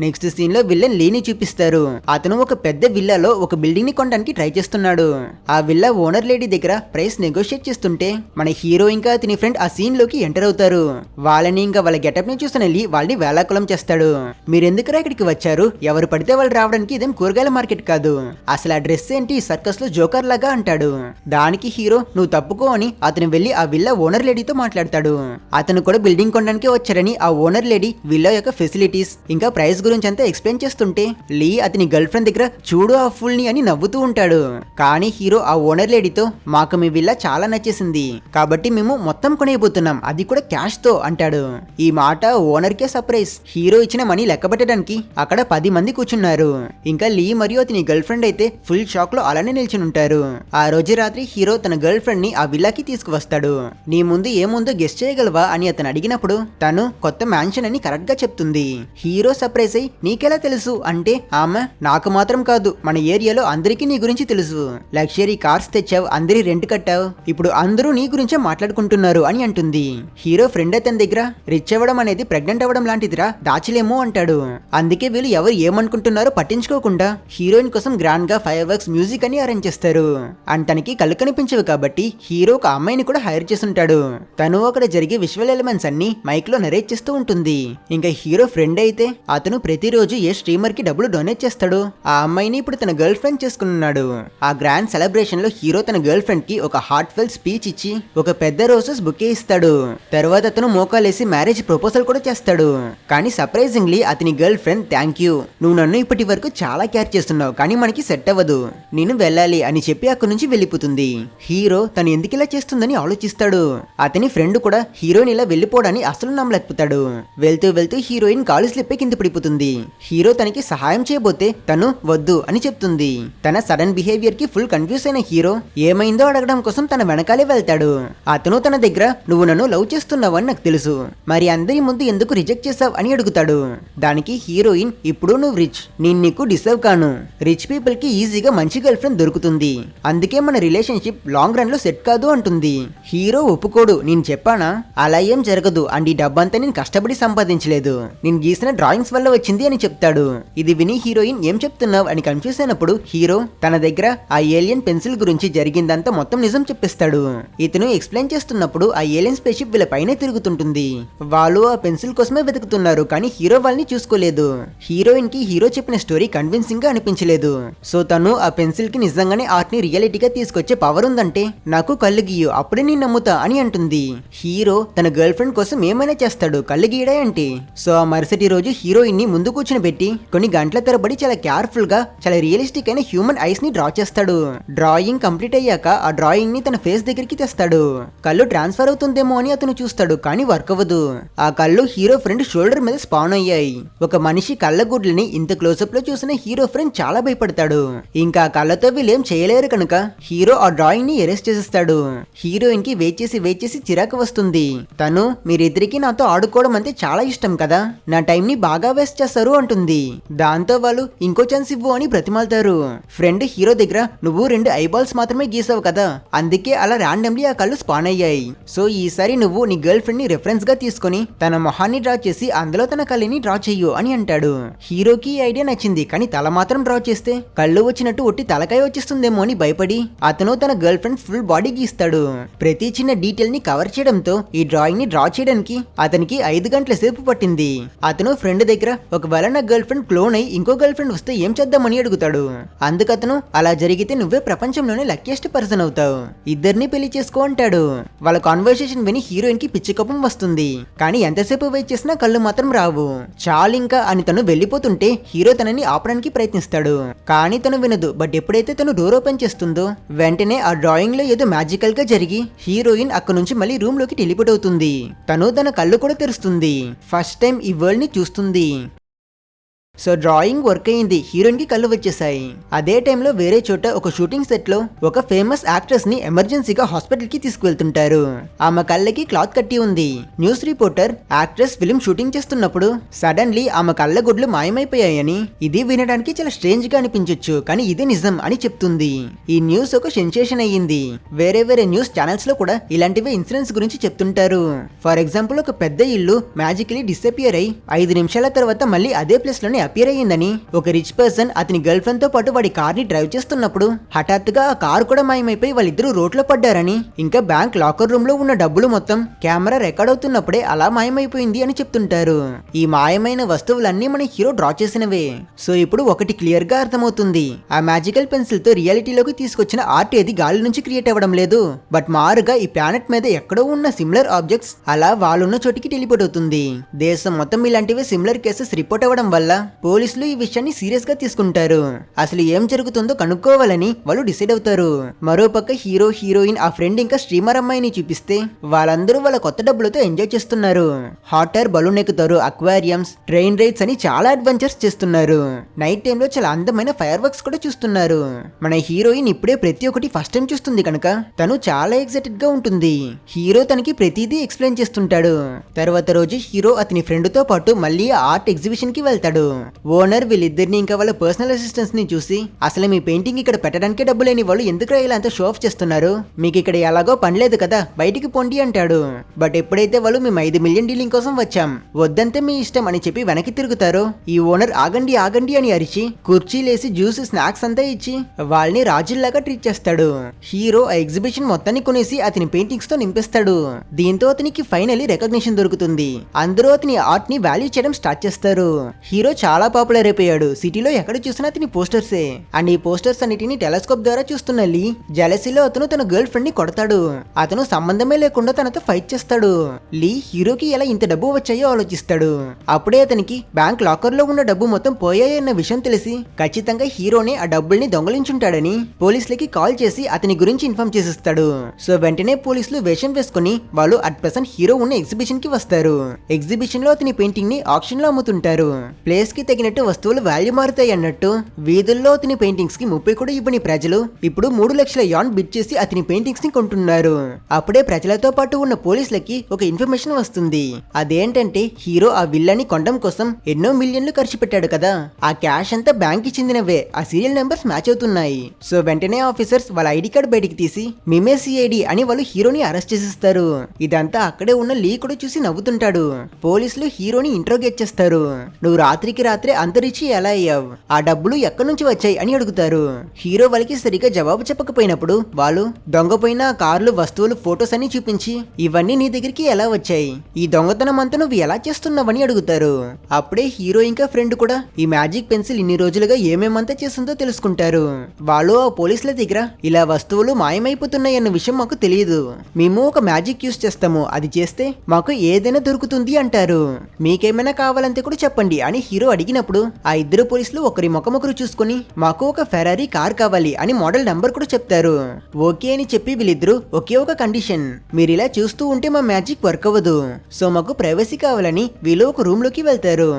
నెక్స్ట్ సీన్ లో విల్లన్ లీని చూపిస్తారు. అతను ఒక పెద్ద విల్లాలో ఒక బిల్డింగ్ ని కొనడానికి ట్రై చేస్తున్నాడు. ఆ విల్లా ఓనర్ లేడీ దగ్గర ప్రైస్ నెగోషియేట్ చేస్తుంటే మన హీరో ఇంకా అతని ఫ్రెండ్ ఆ సీన్ లోకి ఎంటర్ అవుతారు. వాళ్ళని ఇంకా వాళ్ళ గెటప్ ని చూసిన లీ వాళ్ళని వేలాకులం చేస్తాడు. మీరెందుకురా ఇక్కడికి వచ్చారు? ఎవరు పడితే వాళ్ళు రావడానికి ఇదేం కూరగాయల మార్కెట్ కాదు. అసలు ఆ డ్రెస్ ఏంటి సర్కస్ లో జోకర్ లాగా అంటాడు. దానికి హీరో నువ్వు తప్పుకో అని అతను వెళ్లి ఆ విల్లా ఓనర్ లేడీతో మాట్లాడతాడు. అతను కూడా బిల్డింగ్ కొనడానికి వచ్చారని ఆ ఓనర్ లేడీ విల్లా యొక్క ఫెసిలిటీస్ ఇంకా ప్రైస్ గురించి అంతా ఎక్స్ప్లెయిన్ చేస్తుంటే లీ అతని గర్ల్ ఫ్రెండ్ దగ్గర చూడు ఆ ఫుల్ ని అని నవ్వుతూ ఉంటాడు. కానీ హీరో ఆ ఓనర్ లేడీతో మాకు మీ విల్లా చాలా నచ్చేసింది కాబట్టి మేము మొత్తం కొనేయబోతున్నాం, అది కూడా క్యాష్ తో అంటాడు. ఈ మాట ఓనర్ కే సర్ప్రైజ్. హీరో ఇచ్చిన మనీ లెక్కబెట్టడానికి అక్కడ 10 మంది కూర్చున్నారు. ఇంకా లీ మరియు అతని గర్ల్ ఫ్రెండ్ అయితే ఫుల్ షాక్ లో అలానే నిల్చుని ఉంటారు. ఆ రోజు రాత్రి హీరో తన గర్ల్ ఫ్రెండ్ ని ఆ విల్లాకి తీసుకువస్తాడు. నీ ముందు ఏముందో గెస్ట్ చేయగలవా అని అతను అడిగినప్పుడు తను కొత్త మ్యాన్షన్ అని కరెక్ట్ గా చెప్తుంది. హీరో సర్ప్రైజ్ అయి నీకెలా తెలుసు అంటే ఆమె నాకు మాత్రం కాదు మన ఏరియాలో అందరికీ నీ గురించి తెలుసు, లగ్జరీ కార్స్ తెచ్చావు, అందరి రెంట్ కట్టావు, ఇప్పుడు అందరూ నీ గురించే మాట్లాడుకుంటున్నారు అని అంటుంది. హీరో ఫ్రెండ్ అతని దగ్గర రిచ్ అవ్వడం అనేది ప్రెగ్నెంట్ అవ్వడం లాంటిదిరా, దాచలేమో అంటాడు. అందుకే వీళ్ళు ఎవరు ఏమనుకుంటున్నారో పట్టించుకోకుండా హీరోయిన్ కోసం గ్రాండ్ గా ఫైర్ వర్క్స్ మ్యూజిక్ అని అరేంజ్ చేస్తారు. అండ్ తనకి కళ్ళు కనిపించవు కాబట్టి హీరో ఒక అమ్మాయిని కూడా హైర్ చేసుంటాడు. తను అక్కడ జరిగే విజువల్ ఎలిమెంట్స్ అన్ని మైక్ లో నరేట్ చేస్తూ ఉంటుంది. ఇంకా హీరో ఫ్రెండ్ అయితే అతను ప్రతిరోజు ఏ స్ట్రీమర్ కి డబ్బులు డొనేట్ చేస్తాడు. ఆ అమ్మాయిని ఇప్పుడు తన గర్ల్ ఫ్రెండ్ చేసుకున్నాడు. ఆ గ్రాండ్ సెలబ్రేషన్ లో హీరో తన గర్ల్ ఫ్రెండ్ కి ఒక హార్ట్ ఫెల్ స్పీచ్ ఇచ్చి ఒక పెద్ద రోజెస్ బుకే ఇస్తాడు. తర్వాత అతను మోకాలేసి మ్యారేజ్ ప్రపోజల్ కూడా చేస్తాడు. కానీ సర్ప్రైజింగ్లీ అతని గర్ల్ ఫ్రెండ్ థ్యాంక్ యూ, నువ్వు నన్ను ఇప్పటి వరకు చాలా కేర్ చేస్తున్నావు కానీ మనకి సెట్ అవ్వదు, నేను వెళ్ళాలి అని చెప్పి అక్కడి నుంచి వెళ్ళిపోతుంది. హీరో తను ఎందుకు ఇలా చేస్తుందని ఆలోచిస్తాడు. అతని ఫ్రెండ్ కూడా హీరోయిన్ ఇలా వెళ్ళిపోవడాన్ని అసలు నమ్మలేకపోతాడు. వెళ్తూ వెళ్తూ హీరోయిన్ కాలు స్లిప్ కింద పడిపోతుంది. హీరో తనకి సహాయం చేయబోతే తను వద్దు అని చెప్తుంది. తన సడన్ బిహేవియర్ కి ఫుల్ కన్ఫ్యూజ్ అయిన హీరో ఏమైందో అడగడం కోసం తన వెనకాలే వెళ్తాడు. అతను తన దగ్గర నువ్వు నన్ను లవ్ చేస్తున్నావని నాకు తెలుసు, మరి అందరి ముందు ఎందుకు రిజెక్ట్ చేసావు అని అడుగుతాడు. దానికి హీరోయిన్ ఇప్పుడు నువ్వు రిచ్, నేను నీకు డిసర్వ్ కాను, రిచ్ పీపుల్ కి ఈజీగా మంచి గర్ల్ ఫ్రెండ్ దొరుకుతుంది, అందుకే మన రిలేషన్షిప్ లాంగ్ రన్ లో సెట్ కాదు అంటుంది. హీరో ఒప్పుకోడు. నేను చెప్పానా అలా ఏం జరగదు అండ్ ఈ డబ్బంతా నేను కష్టపడి సంపాదించలేదు, నేను గీసిన డ్రాయింగ్స్ వల్ల వచ్చింది అని చెప్తాడు. ఇది విని హీరోయిన్ ఏం చెప్తున్నావు అని కన్ఫ్యూజ్ అయినప్పుడు హీరో తన దగ్గర ఆ ఏలియన్ పెన్సిల్ గురించి జరిగిందంతా మొత్తం నిజం చెప్పిస్తాడు. ఇతను ఎక్స్ప్లెయిన్ చేస్తున్నప్పుడు ఆ ఏలియన్ స్పేస్ షిప్ వీళ్ళ పైనే తిరుగుతుంటుంది. వాళ్ళు ఆ పెన్సిల్ కోసమే వెతుకుతున్నారు కానీ హీరో వాళ్ళని చూసుకోలేదు. హీరోయిన్ కి హీరో చెప్పిన స్టోరీ కన్విన్సింగ్ గా అనిపించలేదు. సో తను ఆ పెన్సిల్ కి నిజంగానే ఆర్ట్ ని రియాలిటీగా తీసుకొచ్చే పవర్ ఉందంటే నాకు కళ్ళు గీయు అప్పుడే నేను నమ్ముతా అని అంటుంది. హీరో తన గర్ల్ ఫ్రెండ్ కోసం ఏమైనా చేస్తాడు, కళ్ళు గీయడే అంటే. సో ఆ మరుసటి రోజు హీరోయిన్ ని ముందు కూర్చుని పెట్టి కొన్ని గంటల తరబడి చాలా కేర్ఫుల్ గా చాలా రియలిస్టిక్ అయిన హ్యూమన్ ఐస్ ని డ్రా చేస్తాడు. డ్రాయింగ్ కంప్లీట్ అయ్యాక ఆ డ్రాయింగ్ ని తన ఫేస్ దగ్గరికి తెస్తాడు. కళ్ళు ట్రాన్స్ఫర్ అవుతుందేమో అని అతను చూస్తాడు కానీ వర్క్ అవ్వదు. ఆ కళ్ళు హీరో ఫ్రెండ్ షోల్డర్ మీద స్పాన్ అయ్యాయి. ఒక మనిషి కళ్ళ గుడ్లని ఇంత క్లోజప్ లో చూసిన హీరో ఫ్రెండ్ చాలా భయపడతాడు. ఇంకా కళ్ళతో వీళ్ళేం చేయలేరు కనుక హీరో ఆ డ్రాయింగ్ ని ఎరేస్ చేసేస్తాడు. హీరోయిన్ కి వెయిట్ చేసి చిరాకు వస్తుంది. తను మీరిద్దరికి నాతో ఆడుకోవడం అంటే చాలా ఇష్టం కదా, నా టైం ని బాగా వేస్ట్ చేస్తారు అంటుంది. దాంతో వాళ్ళు ఇంకో ఛాన్స్ ఇవ్వు అని బ్రతిమాలుతారు. ఫ్రెండ్ హీరో దగ్గర నువ్వు 2 ఐబాల్స్ మాత్రమే గీసావు కదా, అందుకే అలా ర్యాండమ్లీ ఆ కళ్ళు స్పాన్ అయ్యాయి. సో ఈసారి నువ్వు నీ గర్ల్ ఫ్రెండ్ ని రెఫరెన్స్ గా తీసుకొని తన మొహాన్ని డ్రా చేసి అందులో తన కళ్ళని డ్రా చెయ్యు అని అంటాడు. హీరోకి ఈ ఐడియా నచ్చింది కానీ తల మాత్రం డ్రా చేస్తే కళ్ళు వచ్చినట్టు ఒట్టి తలకాయ వచ్చేస్తుందేమో అని భయపడి అతను తన గర్ల్ ఫ్రెండ్ ఫుల్ బాడీ గీస్తాడు. ప్రతి చిన్న డీటెయిల్ ని కవర్ చేయడంతో ఈ డ్రాయింగ్ ని డ్రా చేయడానికి అతనికి 5 గంటల సేపు పట్టింది. అతను ఫ్రెండ్ దగ్గర ఒకవేళ నా గర్ల్ ఫ్రెండ్ క్లోన్ అయి ఇంకో గర్ల్ ఫ్రెండ్ వస్తే ఏం చేద్దామని అడుగుతాడు. అందుకతను అలా జరిగితే నువ్వే ప్రపంచంలోనే లక్కీయెస్ట్ పర్సన్ అవుతావు, ఇద్దరిని పెళ్లి చేసుకో అంటాడు. వాళ్ళ కాన్వర్సేషన్ విని హీరోయిన్ కి పిచ్చి కోపం వస్తుంది కానీ ఎంతసేపు వెయిట్ చేసినా కళ్ళు మాత్రం రావు. చాలింకా అని తను వెళ్ళిపోతుంటే హీరో తనని ఆపడానికి ప్రయత్నిస్తాడు కానీ తను వినదు. బట్ ఎప్పుడైతే తను డోర్ ఓపెన్ చేస్తుందో వెంటనే ఆ డ్రాయింగ్ లో ఏదో మ్యాజికల్ గా జరిగి హీరోయిన్ అక్కడ నుంచి మళ్ళీ రూమ్ లోకి టెలిపోర్ట్ అవుతుంది. తను తన కళ్ళు కూడా తెరుస్తుంది. ఫస్ట్ టైం ఈ వరల్డ్ ని చూస్తుంది. సో డ్రాయింగ్ వర్క్ అయింది, హీరోయిన్ కి కళ్ళు వచ్చేసాయి. అదే టైంలో వేరే చోట ఒక షూటింగ్ సెట్ లో ఒక ఫేమస్ యాక్ట్రెస్ ని ఎమర్జెన్సీగా హాస్పిటల్ కి తీసుకువెళ్తుంటారు. ఆమె కళ్ళకి క్లాత్ కట్టి ఉంది. News reporter actress film shooting చేస్తున్నప్పుడు సడన్లీ ఆమె కళ్ళ గుడ్లు మాయమైపోయాయని, ఇది వినడానికి చాలా స్ట్రేంజ్ గా అనిపించొచ్చు కానీ ఇది నిజం అని చెప్తుంది. ఈ న్యూస్ ఒక సెన్సేషన్ అయ్యింది. వేరే న్యూస్ ఛానల్స్ లో కూడా ఇలాంటివే ఇన్సిడెంట్స్ గురించి చెప్తుంటారు. ఫర్ ఎగ్జాంపుల్ ఒక పెద్ద ఇల్లు మ్యాజికలీ డిసపియర్ అయి 5 నిమిషాల తర్వాత మళ్ళీ అదే ప్లేస్ లోనే అపియర్ అయ్యిందని. ఒక రిచ్ పర్సన్ అతని గర్ల్ ఫ్రెండ్ తో పాటు వాడి కార్ ని డ్రైవ్ చేస్తున్నప్పుడు హఠాత్తుగా ఆ కారు కూడా మాయమైపోయి వాళ్ళిద్దరూ రోడ్లో పడ్డారని, ఇంకా బ్యాంక్ లాకర్ రూమ్ లో ఉన్న డబ్బులు మొత్తం కెమెరా రికార్డ్ అవుతున్నప్పుడే అలా మాయమైపోయింది అని చెప్తుంటారు. ఈ మాయమైన వస్తువులన్నీ మన హీరో డ్రా చేసినవే. సో ఇప్పుడు ఒకటి క్లియర్ గా అర్థమవుతుంది, ఆ మ్యాజికల్ పెన్సిల్ తో రియాలిటీలోకి తీసుకొచ్చిన ఆర్ట్ ఏది గాలి నుంచి క్రియేట్ అవ్వడం లేదు, బట్ మారుగా ఈ ప్లానెట్ మీద ఎక్కడో ఉన్న సిమిలర్ ఆబ్జెక్ట్స్ అలా వాళ్ళున్న చోటికి టెలిపోర్ట్ అవుతుంది. దేశం మొత్తం ఇలాంటివి సిమిలర్ కేసెస్ రిపోర్ట్ అవ్వడం వల్ల పోలీసులు ఈ విషయాన్ని సీరియస్ గా తీసుకుంటారు. అసలు ఏం జరుగుతుందో కనుక్కోవాలని వాళ్ళు డిసైడ్ అవుతారు. మరోపక్క హీరో హీరోయిన్, ఆ ఫ్రెండ్ ఇంకా స్ట్రీమర్ అమ్మాయిని చూపిస్తే వాళ్ళందరూ వాళ్ళ కొత్త డబ్బులతో ఎంజాయ్ చేస్తున్నారు. హాట్ ఎయిర్ బలూన్ ఎక్కుతారు, అక్వారియంస్, ట్రైన్ రైడ్స్ అని చాలా అడ్వెంచర్స్ చేస్తున్నారు. నైట్ టైంలో చాలా అందమైన ఫైర్ వర్క్స్ కూడా చూస్తున్నారు. మన హీరోయిన్ ఇప్పుడే ప్రతి ఒక్కటి ఫస్ట్ టైం చూస్తుంది కనుక తను చాలా ఎక్సైటెడ్ గా ఉంటుంది. హీరో తనకి ప్రతిదీ ఎక్స్ప్లెయిన్ చేస్తుంటాడు. తర్వాత రోజు హీరో అతని ఫ్రెండ్ తో పాటు మళ్ళీ ఆర్ట్ ఎగ్జిబిషన్ కి వెళ్తాడు. ఓనర్ వీళ్ళిద్దరిని ఇంకా వాళ్ళ పర్సనల్ అసిస్టెంట్స్ ని చూసి, అసలు మీ పెయింటింగ్ ఇక్కడ పెట్టడానికే డబ్బు లేని వాళ్ళు ఎందుకు ఇలా అంత షో ఆఫ్ చేస్తున్నారు, మీకు ఇక్కడ ఎలాగో పనిలేదు కదా, బయటికి పొండి అంటాడు. బట్ ఎప్పుడైతే వాళ్ళు మేము 5 మిలియన్ డీలింగ్ కోసం వచ్చాం, వద్దంతే మీ ఇష్టం అని చెప్పి వెనక్కి తిరుగుతారో ఈ ఓనర్ ఆగండి ఆగండి అని అరిచి కుర్చీలేసి జ్యూస్ స్నాక్స్ అంతా ఇచ్చి వాళ్ళని రాజుల్లాగా ట్రీట్ చేస్తాడు. హీరో ఆ ఎగ్జిబిషన్ మొత్తాన్ని కొనేసి అతని పెయింటింగ్స్ తో నింపేస్తాడు. దీంతో అతనికి ఫైనలీ రికగ్నిషన్ దొరుకుతుంది. అందరూ అతని ఆర్ట్ ని వాల్యూ చేయడం స్టార్ట్ చేస్తారు. హీరో చాలా పాపులర్ అయిపోయాడు. సిటీలో ఎక్కడ చూసినా అతని పోస్టర్సే. అండ్ ఈ పోస్టర్స్ అన్నిటిని టెలస్కోప్ ద్వారా చూస్తున్న లీ జెలసీలో అతను తన గర్ల్ ఫ్రెండ్ ని కొడతాడు. అతను సంబంధమే లేకుండా తనతో ఫైట్ చేస్తాడు. లీ హీరోకి ఎలా ఇంత డబ్బు వచ్చాయో ఆలోచిస్తాడు. అప్పుడే అతనికి బ్యాంక్ లాకర్ లో ఉన్న డబ్బు మొత్తం పోయాయన్న విషయం తెలిసి ఖచ్చితంగా హీరోనే ఆ డబ్బుల్ని దొంగలించుంటాడని పోలీసులకి కాల్ చేసి అతని గురించి ఇన్ఫార్మ్ చేసిస్తాడు. సో వెంటనే పోలీసులు వేషం వేసుకుని వాళ్ళు అట్ ప్రెసెంట్ హీరో ఉన్న ఎగ్జిబిషన్ కి వస్తారు. ఎగ్జిబిషన్ లో అతని పెయింటింగ్ ని ఆప్షన్ లో అమ్ముతుంటారు. ప్లేస్ కి తగినట్టు వస్తువులు వాల్యూ మారుతాయి అన్నట్టు వీధుల్లో అతని పెయింటింగ్స్ కి 30 కూడా ఇవ్వని ప్రజలు ఇప్పుడు 3 లక్షల యాన్ బిడ్ చేసి అతని పెయింటింగ్స్ ని కొంటున్నారు. అప్పుడే ప్రజలతో పాటు ఉన్న పోలీసులకి ఒక ఇన్ఫర్మేషన్ వస్తుంది. అదేంటంటే హీరో ఆ విల్లాని కొనడం కోసం ఎన్నో మిలియన్లు ఖర్చు పెట్టాడు కదా, ఆ క్యాష్ అంతా బ్యాంక్ కి చెందినవే, ఆ సీరియల్ నెంబర్స్ మ్యాచ్ అవుతున్నాయి. సో వెంటనే ఆఫీసర్స్ వాళ్ళ ఐడి కార్డ్ బయటికి తీసి మేమే సిఐడి అని వాళ్ళు హీరోని అరెస్ట్ చేసేస్తారు. ఇదంతా అక్కడే ఉన్న లీ కూడా చూసి నవ్వుతుంటాడు. పోలీసులు హీరోని ఇంట్రోగేట్ చేస్తారు. నువ్వు రాత్రికి రాత్రే అంత రిచి ఎలా అయ్యావు, ఆ డబ్బులు ఎక్కడి నుంచి వచ్చాయి అని అడుగుతారు. హీరో వాళ్ళకి సరిగా జవాబు చెప్పకపోయినప్పుడు వాళ్ళు దొంగపోయిన కార్లు, వస్తువులు, ఫోటోస్ అని చూపించి ఇవన్నీ నీ దగ్గరికి ఎలా వచ్చాయి, ఈ దొంగతనం అంతా నువ్వు ఎలా చేస్తున్నావని అడుగుతారు. అప్పుడే హీరో ఇంకా ఫ్రెండ్ కూడా ఈ మ్యాజిక్ పెన్సిల్ ఇన్ని రోజులుగా ఏమేమంతా చేస్తుందో తెలుసుకుంటారు. వాళ్ళు ఆ పోలీసుల దగ్గర ఇలా వస్తువులు మాయమైపోతున్నాయి అన్న విషయం మాకు తెలియదు, మేము ఒక మ్యాజిక్ యూస్ చేస్తాము, అది చేస్తే మాకు ఏదైనా దొరుకుతుంది అంటారు. మీకేమైనా కావాలంటే కూడా చెప్పండి అని హీరో అడిగినప్పుడు ఆ ఇద్దరు పోలీసులు ఒకరి ముఖమొకరు చూసుకుని మాకు ఒక ఫెరారీ కార్ కావాలి అని మోడల్ నంబర్ కూడా చెప్తారు. ఓకే అని చెప్పి వీళ్ళిద్దరూ ఒకే ఒక కండిషన్, మీరు ఇలా చూస్తూ ఉంటే మా మ్యాజిక్ వర్క్ అవ్వదు, సో మాకు ప్రైవసీ కావాలని వీళ్ళు ఒక రూమ్ లోకి వెళ్తారు.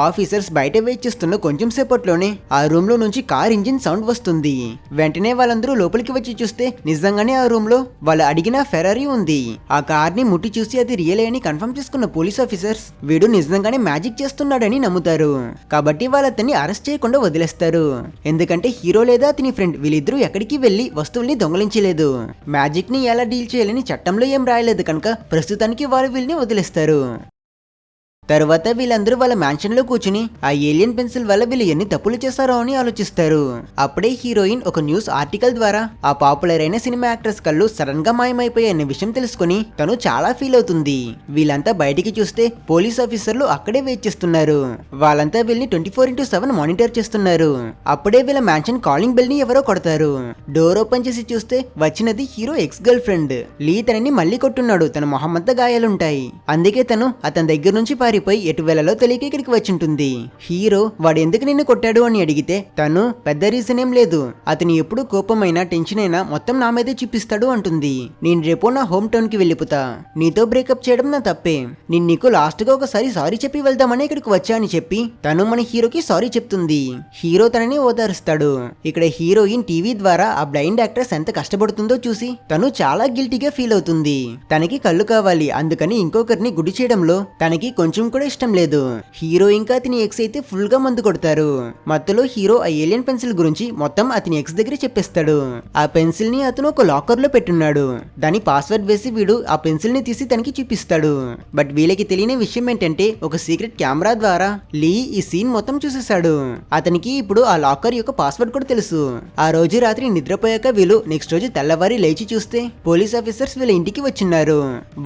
ఆఫీసర్స్ బయట వెయిట్ చేస్తున్న కొంచెం సేపట్లోనే ఆ రూమ్ లో నుంచి కార్ ఇంజిన్ సౌండ్ వస్తుంది. వెంటనే వాళ్ళందరూ లోపలికి వచ్చి చూస్తే నిజంగానే ఆ రూమ్ లో వాళ్ళు అడిగిన ఫెరారీ ఉంది. ఆ కార్ ని ముట్టి చూసి అది రియల్ అని కన్ఫర్మ్ చేసుకున్న పోలీస్ ఆఫీసర్స్ వీడు నిజంగానే మ్యాజిక్ చేస్తున్నాడని నమ్ముతారు. కాబట్టి వాళ్ళు అతన్ని అరెస్ట్ చేయకుండా వదిలేస్తారు. ఎందుకంటే హీరో లేదా అతని ఫ్రెండ్ వీళ్ళిద్దరూ ఎక్కడికి వెళ్లి వస్తువుల్ని దొంగలించలేదు. మ్యాజిక్ ని ఎలా డీల్ చేయాలని చట్టంలో ఏం రాయలేదు కనుక ప్రస్తుతానికి వాళ్ళు వీళ్ళని వదిలేస్తారు. తర్వాత వీళ్ళందరూ వాళ్ళ మ్యాన్షన్ లో కూర్చుని ఆ ఏలియన్ పెన్సిల్ వల్ల వీళ్ళు ఎన్ని తప్పులు చేస్తారో అని ఆలోచిస్తారు. అప్పుడే హీరోయిన్ ఒక న్యూస్ ఆర్టికల్ ద్వారా ఆ పాపులర్ అయిన సినిమా యాక్ట్రెస్ కళ్ళు సడన్ గా మాయమైపోయాయన్న విషయం తెలుసుకుని తను చాలా ఫీల్ అవుతుంది. వీళ్ళంతా బయటికి చూస్తే పోలీస్ ఆఫీసర్లు అక్కడే వెయిట్ చేస్తున్నారు. వాళ్ళంతా వీళ్ళని 24/7 మానిటర్ చేస్తున్నారు. అప్పుడే వీళ్ళ మ్యాన్షన్ కాలింగ్ బెల్ ని ఎవరో కొడతారు. డోర్ ఓపెన్ చేసి చూస్తే వచ్చినది హీరో ఎక్స్ గర్ల్ ఫ్రెండ్ లీ. తనని మళ్ళీ కొట్టున్నాడు. తన మొహమంతా గాయాలుంటాయి. అందుకే తను అతని దగ్గర నుంచి పారిపోయి ఎటు వెళ్లాలో తెలియక ఇక్కడికి వచ్చింటుంది. హీరో వాడు ఎందుకు నిన్ను కొట్టాడు అని అడిగితే తను పెద్ద రీజన్ ఏం లేదు, అతను ఎప్పుడు కోపమైనా టెన్షన్ అయినా మొత్తం నా మీదే చూపిస్తాడు అంటుంది. నేను రేపో నా హోమ్ టౌన్ కి వెళ్ళిపోతా, నీతో బ్రేకప్ చేయడం నా తప్పే, నేను నీకు లాస్ట్ గా ఒకసారి సారీ చెప్పి వెళ్దామని ఇక్కడికి వచ్చా అని చెప్పి తను మన హీరోకి సారీ చెప్తుంది. హీరో తనని ఓదారుస్తాడు. ఇక్కడ హీరోయిన్ టీవీ ద్వారా ఆ బ్లైండ్ యాక్ట్రెస్ ఎంత కష్టపడుతుందో చూసి తను చాలా గిల్టీగా ఫీల్ అవుతుంది. తనకి కళ్ళు కావాలి, అందుకని ఇంకొకరిని గుడి చేయడంలో తనకి కొంచెం కొంచెం కూడా ఇష్టం లేదు. హీరో ఇంకా అతని ఎక్స్ అయితే ఫుల్ గా మందు కొడతారు. మధ్యలో హీరో ఆ ఏలియన్ పెన్సిల్ గురించి మొత్తం అతని ఎక్స్ దగ్గర చెప్పేస్తాడు. ఆ పెన్సిల్ ని అతను ఒక లాకర్ లో పెట్టున్నాడు. దాని పాస్వర్డ్ వేసి వీడు ఆ పెన్సిల్ ని తీసి తనకి చూపిస్తాడు. బట్ వీళ్ళకి తెలియని విషయం ఏంటంటే ఒక సీక్రెట్ కెమెరా ద్వారా లీ ఈ సీన్ మొత్తం చూసేశాడు. అతనికి ఇప్పుడు ఆ లాకర్ యొక్క పాస్వర్డ్ కూడా తెలుసు. ఆ రోజు రాత్రి నిద్రపోయాక వీళ్ళు నెక్స్ట్ రోజు తెల్లవారి లేచి చూస్తే పోలీస్ ఆఫీసర్స్ వీళ్ళ ఇంటికి వచ్చిన్నారు.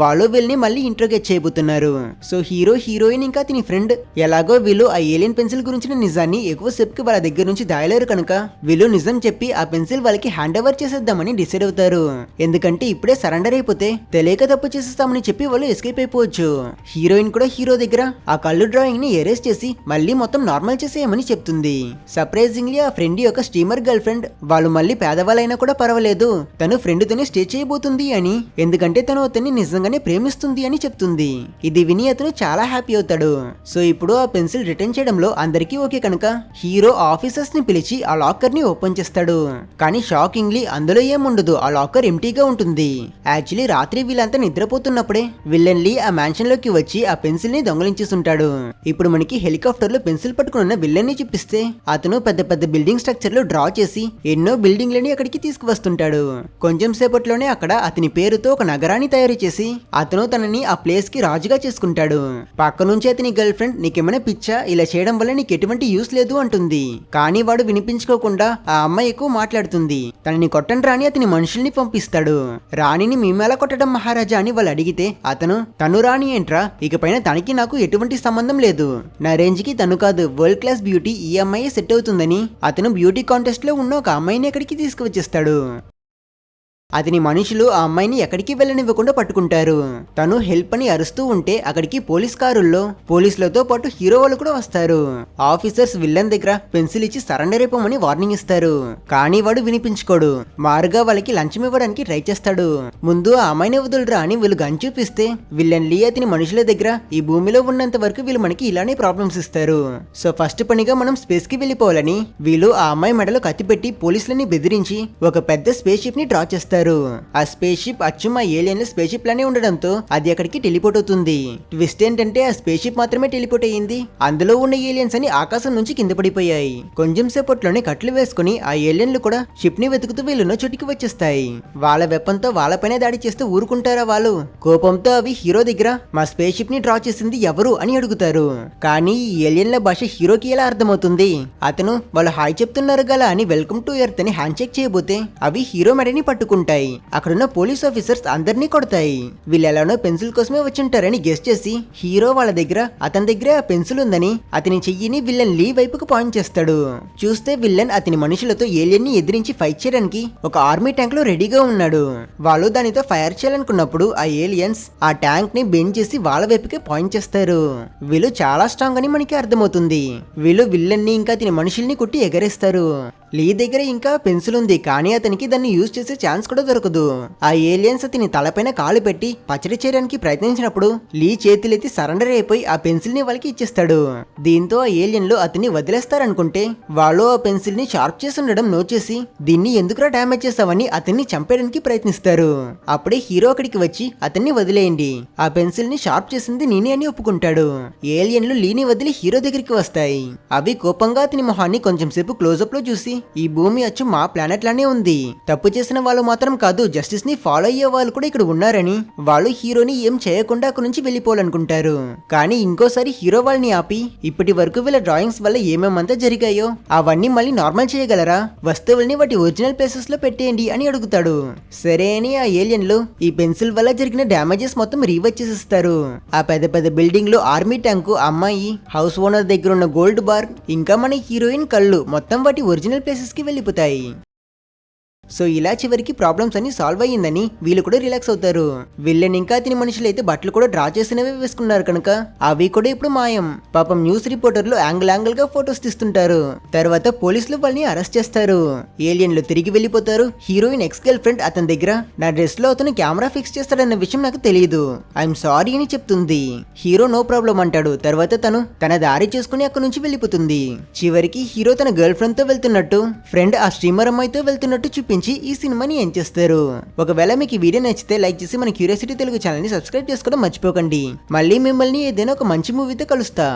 వాళ్ళు వీళ్ళని మళ్ళీ ఇంట్రోగేట్ చేయబోతున్నారు. సో హీరో హీరోయిన్ ఇంకా అతని ఫ్రెండ్ ఎలాగో వీళ్ళు ఆ ఏలియన్ పెన్సిల్ గురించిన నిజాన్ని ఎక్కువ సేపుకి వాళ్ళ దగ్గర నుంచి దాయలేరు కనుక వీళ్ళు నిజం చెప్పి ఆ పెన్సిల్ వాళ్ళకి హ్యాండ్ ఓవర్ చేసేద్దామని డిసైడ్ అవుతారు. ఎందుకంటే ఇప్పుడే సరెండర్ అయిపోతే తెలియక తప్పు చేసేస్తామని చెప్పి వాళ్ళు ఎస్కేప్ అయిపోవచ్చు. హీరోయిన్ కూడా హీరో దగ్గర ఆ కళ్ళు డ్రాయింగ్ ని ఎరేజ్ చేసి మళ్ళీ మొత్తం నార్మల్ చేసేయమని చెప్తుంది. సర్ప్రైజింగ్లీ ఆ ఫ్రెండ్ యొక్క స్టీమర్ గర్ల్ ఫ్రెండ్ వాళ్ళు మళ్ళీ పేదవాళ్ళైనా కూడా పర్వాలేదు తను ఫ్రెండ్ తోనే స్టే చేయబోతుంది అని, ఎందుకంటే తను అతన్ని నిజంగానే ప్రేమిస్తుంది అని చెప్తుంది. ఇది విని అతను చాలా హ్యాపీ అవుతాడు. సో ఇప్పుడు ఆ పెన్సిల్ రిటర్న్ చేయడంలో అందరికీ ఓకే కనుక హీరో ఆఫీసర్స్ ని పిలిచి ఆ లాకర్ ని ఓపెన్ చేస్తాడు. కానీ షాకింగ్లీ అందులో ఏముండదు, ఆ లాకర్ ఎంటీగా ఉంటుంది. యాక్చువల్లీ రాత్రి వీళ్ళంతా నిద్రపోతున్నప్పుడే విల్లన్ లీ ఆ మ్యాన్షన్ లోకి వచ్చి ఆ పెన్సిల్ ని దొంగలించేస్తుంటాడు. ఇప్పుడు మనకి హెలికాప్టర్ లో పెన్సిల్ పట్టుకున్న విల్లన్ ని చూపిస్తే అతను పెద్ద పెద్ద బిల్డింగ్ స్ట్రక్చర్ లో డ్రా చేసి ఎన్నో బిల్డింగ్లని అక్కడికి తీసుకువస్తుంటాడు. కొంచెం సేపట్లోనే అక్కడ అతని పేరుతో ఒక నగరాన్ని తయారు చేసి అతను తనని ఆ ప్లేస్ కి రాజుగా చేసుకుంటాడు. పక్క నుంచి అతని గర్ల్ ఫ్రెండ్ నీకేమైనా పిచ్చా, ఇలా చేయడం వల్ల నీకు ఎటువంటి యూస్ లేదు అంటుంది. కానీ వాడు వినిపించుకోకుండా ఆ అమ్మాయి ఎక్కువ మాట్లాడుతుంది. తనని కొట్టండి రాని అతని మనుషుల్ని పంపిస్తాడు. రాణిని మేమేలా కొట్టడం మహారాజా అని వాళ్ళు అడిగితే అతను తను రాణి ఏంట్రా, ఇకపైన తనకి నాకు ఎటువంటి సంబంధం లేదు, నా రేంజ్ కి తను కాదు వరల్డ్ క్లాస్ బ్యూటీ ఈ అమ్మాయి సెట్ అవుతుందని అతను బ్యూటీ కాంటెస్ట్ లో ఉన్న ఒక అమ్మాయిని అక్కడికి తీసుకువచ్చేస్తాడు. అతని మనుషులు ఆ అమ్మాయిని ఎక్కడికి వెళ్ళనివ్వకుండా పట్టుకుంటారు. తను హెల్ప్ అని అరుస్తూ ఉంటే అక్కడికి పోలీస్ కారుల్లో పోలీసులతో పాటు హీరో వాళ్ళు కూడా వస్తారు. ఆఫీసర్స్ విల్లన్ దగ్గర పెన్సిల్ ఇచ్చి సరెండర్ అయిపోమని వార్నింగ్ ఇస్తారు. కానీ వాడు వినిపించుకోడు. మారుగా వాళ్ళకి లంచం ఇవ్వడానికి ట్రై చేస్తాడు. ముందు ఆ అమ్మాయిని వదులురా అని వీళ్ళు గన్ చూపిస్తే విల్లన్ లీ అతని మనుషుల దగ్గర ఈ భూమిలో ఉన్నంత వరకు వీళ్ళు మనకి ఇలానే ప్రాబ్లమ్స్ ఇస్తారు. సో ఫస్ట్ పనిగా మనం స్పేస్ కి వెళ్ళిపోవాలని వీళ్ళు ఆ అమ్మాయి మెడలో కత్తి పెట్టి పోలీసులని బెదిరించి ఒక పెద్ద స్పేస్ షిప్ ని డ్రా చేస్తారు. ఆ స్పేస్ షిప్ అచ్చు మా ఏలియన్ స్పేస్ షిప్ లానే ఉండడంతో అది అక్కడికి టెలిపోర్ట్ అవుతుంది. ట్విస్ట్ ఏంటంటే ఆ స్పేస్ షిప్ మాత్రమే టెలిపోర్ట్ అయ్యింది. అందులో ఉన్న ఏలియన్స్ అని ఆకాశం నుంచి కింద పడిపోయాయి. కొంచెం సేపట్లోనే కట్లు వేసుకుని ఆ ఏలియన్లు కూడా షిప్ ని వెతుకుతూ వీళ్ళున్న చోటికి వచ్చేస్తాయి. వాళ్ళ వెపన్ తో వాళ్ళపైనే దాడి చేస్తూ ఊరుకుంటారా వాళ్ళు? కోపంతో అవి హీరో దగ్గర మా స్పేస్ షిప్ ని డ్రా చేసింది ఎవరు అని అడుగుతారు. కానీ ఈ ఏలియన్ల భాష హీరోకి ఎలా అర్థమవుతుంది? అతను వాళ్ళు హాయ్ చెప్తున్నారు గల అని వెల్కమ్ టు ఎర్త్ అని హ్యాండ్ చెక్ చేయబోతే అవి హీరో మెడని పట్టుకుంటాయి. అక్కడున్న పోలీస్ ఆఫీసర్స్ అందరినీ కొడతాయి. వీళ్ళు ఎలానో పెన్సిల్ కోసమే వచ్చింటారని గెస్ చేసి హీరో వాళ్ళ దగ్గర అతని దగ్గర ఆ పెన్సిల్ ఉందని అతని చెయ్యిని విల్లన్ లీ వైపుకు పాయింట్ చేస్తాడు. చూస్తే విల్లన్ అతని మనుషులతో ఏలియన్ ని ఎదిరించి ఫైట్ చేయడానికి ఒక ఆర్మీ ట్యాంక్ లో రెడీగా ఉన్నాడు. వాళ్ళు దానితో ఫైర్ చేయాలనుకున్నప్పుడు ఆ ఏలియన్స్ ఆ ట్యాంక్ ని బెండ్ చేసి వాళ్ళ వైపుకే పాయింట్ చేస్తారు. వీళ్ళు చాలా స్ట్రాంగ్ అని మనకి అర్థమవుతుంది. వీళ్ళు విల్లన్ ని ఇంకా అతని మనుషుల్ని కొట్టి ఎగరేస్తారు. లీ దగ్గర ఇంకా పెన్సిల్ ఉంది, కానీ అతనికి దాన్ని యూజ్ చేసే ఛాన్స్ కూడా దొరకదు. ఆ ఏలియన్స్ అతని తలపైన కాలు పెట్టి పచ్చడి చేయడానికి ప్రయత్నించినప్పుడు లీ చేతులెత్తి సరెండర్ అయిపోయి ఆ పెన్సిల్ ని వాళ్ళకి ఇచ్చేస్తాడు. దీంతో ఆ ఏలియన్లు అతన్ని వదిలేస్తారనుకుంటే వాళ్ళు ఆ పెన్సిల్ ని షార్ప్ చేసి ఉండడం నోట్ చేసి దీన్ని ఎందుకురా డ్యామేజ్ చేస్తావని అతన్ని చంపేయడానికి ప్రయత్నిస్తారు. అప్పుడే హీరో అక్కడికి వచ్చి అతన్ని వదిలేయండి, ఆ పెన్సిల్ ని షార్ప్ చేసింది నేనే అని ఒప్పుకుంటాడు. ఏలియన్లు లీని వదిలి హీరో దగ్గరికి వస్తాయి. అవి కోపంగా అతని మొహాన్ని కొంచెం సేపు క్లోజప్ లో చూసి ఈ భూమి అచ్చు మా ప్లానెట్ లానే ఉంది, తప్పు చేసిన వాళ్ళు మాత్రం కాదు జస్టిస్ ని ఫాలో అయ్యే వాళ్ళు కూడా ఇక్కడ ఉన్నారని వాళ్ళు హీరోని ఏం చేయకుండా అక్కడి నుంచి వెళ్ళిపోవాలనుకుంటారు. కానీ ఇంకోసారి హీరో వాళ్ళని ఆపి ఇప్పటి వరకు వీళ్ళ డ్రాయింగ్స్ వల్ల ఏమేమంతా జరిగాయో అవన్నీ మళ్ళీ నార్మల్ చేయగలరా, వస్తువుల్ని వాటి ఒరిజినల్ ప్లేసెస్ లో పెట్టేయండి అని అడుగుతాడు. సరే అని ఆ ఏలియన్లు ఈ పెన్సిల్ వల్ల జరిగిన డ్యామేజెస్ మొత్తం రీవర్క్ చేసేస్తారు. ఆ పెద్ద పెద్ద బిల్డింగ్ లో ఆర్మీ ట్యాంకు, అమ్మాయి, హౌస్ ఓనర్ దగ్గర ఉన్న గోల్డ్ బార్, ఇంకా మన హీరోయిన్ కళ్ళు మొత్తం వాటి ఒరిజినల్ ప్లేసెస్ కి వెళ్ళిపోతాయి. సో ఇలా చివరికి ప్రాబ్లమ్స్ అన్ని సాల్వ్ అయ్యిందని వీళ్ళు కూడా రిలాక్స్ అవుతారు. విల్లన్ ఇంకా అతని మనుషులైతే బట్టలు కూడా డ్రా చేసినవే వేసుకున్నారు కనుక అవి కూడా ఇప్పుడు మాయం. పాపం న్యూస్ రిపోర్టర్లు యాంగిల్ గా ఫొటోస్ తీస్తుంటారు. తర్వాత పోలీసులు వాళ్ళని అరెస్ట్ చేస్తారు. ఏలియన్లు తిరిగి వెళ్ళిపోతారు. హీరోయిన్ ఎక్స్ గర్ల్ ఫ్రెండ్ అతని దగ్గర నా డ్రెస్ లో అతను కెమెరా ఫిక్స్ చేస్తాడన్న విషయం నాకు తెలియదు, ఐఎమ్ సారీ అని చెప్తుంది. హీరో నో ప్రాబ్లం అంటాడు. తర్వాత తను తన దారి చేసుకుని అక్కడి నుంచి వెళ్ళిపోతుంది. చివరికి హీరో తన గర్ల్ ఫ్రెండ్ తో వెళ్తున్నట్టు, ఫ్రెండ్ ఆ స్ట్రీమర్ అమ్మాయితో వెళ్తున్నట్టు చూపించి ఆలోచించి ఈ సినిమాని ఏం చేస్తారు. ఒకవేళ మీకు ఈ వీడియో నచ్చితే లైక్ చేసి మన క్యూరియాసిటీ తెలుగు ఛానల్ ని సబ్స్క్రైబ్ చేసుకోవడం మర్చిపోకండి. మళ్ళీ మిమ్మల్ని ఏదైనా ఒక మంచి మూవీతో కలుస్తా.